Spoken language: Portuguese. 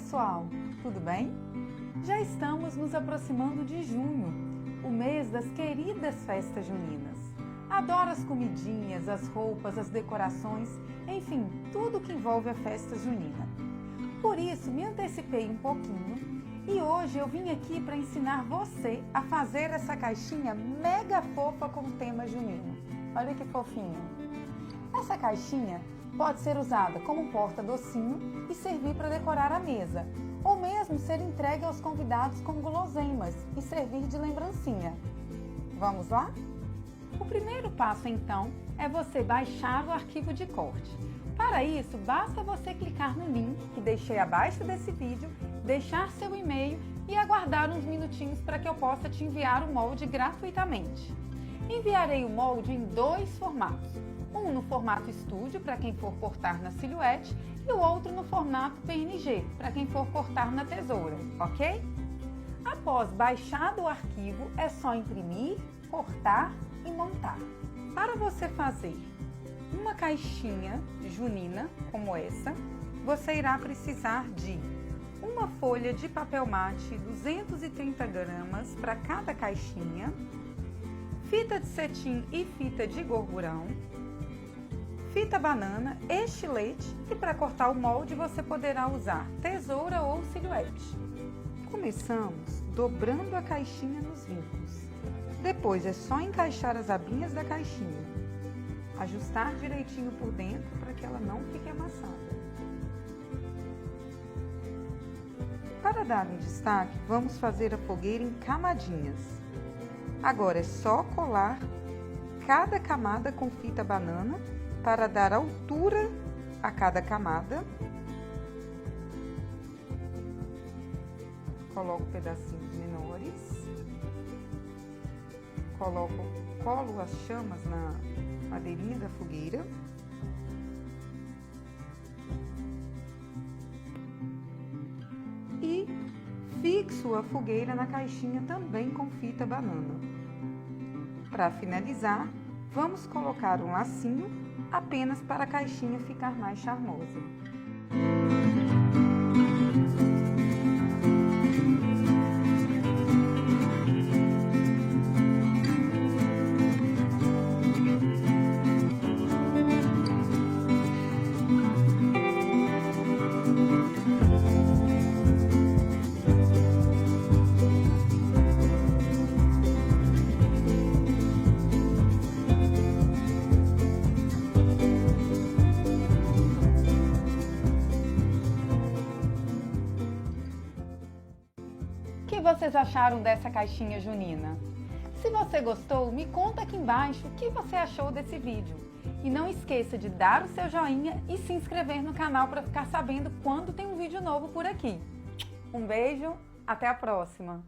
pessoal, tudo bem? Já estamos nos aproximando de junho, o mês das queridas festas juninas. Adoro as comidinhas, as roupas, as decorações, enfim, tudo que envolve a festa junina. Por isso, me antecipei um pouquinho e hoje eu vim aqui para ensinar você a fazer essa caixinha mega fofa com o tema junino. Olha que fofinho! Essa caixinha pode ser usada como porta-docinho e servir para decorar a mesa, ou mesmo ser entregue aos convidados com guloseimas e servir de lembrancinha. Vamos lá? O primeiro passo, então, é você baixar o arquivo de corte. Para isso, basta você clicar no link que deixei abaixo desse vídeo, deixar seu e-mail e aguardar uns minutinhos para que eu possa te enviar o molde gratuitamente. Enviarei o molde em dois formatos. Um no formato estúdio, para quem for cortar na silhuete, e o outro no formato PNG, para quem for cortar na tesoura, ok? Após baixado o arquivo, é só imprimir, cortar e montar. Para você fazer uma caixinha junina como essa, você irá precisar de uma folha de papel mate 230 gramas para cada caixinha, fita de cetim e fita de gorgurão, fita banana, estilete e para cortar o molde você poderá usar tesoura ou silhuete. Começamos dobrando a caixinha nos vincos. Depois é só encaixar as abinhas da caixinha. Ajustar direitinho por dentro para que ela não fique amassada. Para dar um destaque, vamos fazer a fogueira em camadinhas. Agora é só colar cada camada com fita banana para dar altura a cada camada. Coloco pedacinhos menores. Colo as chamas na madeirinha da fogueira. E fixo a fogueira na caixinha também com fita banana. Para finalizar, vamos colocar um lacinho apenas para a caixinha ficar mais charmosa. O que vocês acharam dessa caixinha junina? Se você gostou, me conta aqui embaixo o que você achou desse vídeo. E não esqueça de dar o seu joinha e se inscrever no canal para ficar sabendo quando tem um vídeo novo por aqui. Um beijo, até a próxima!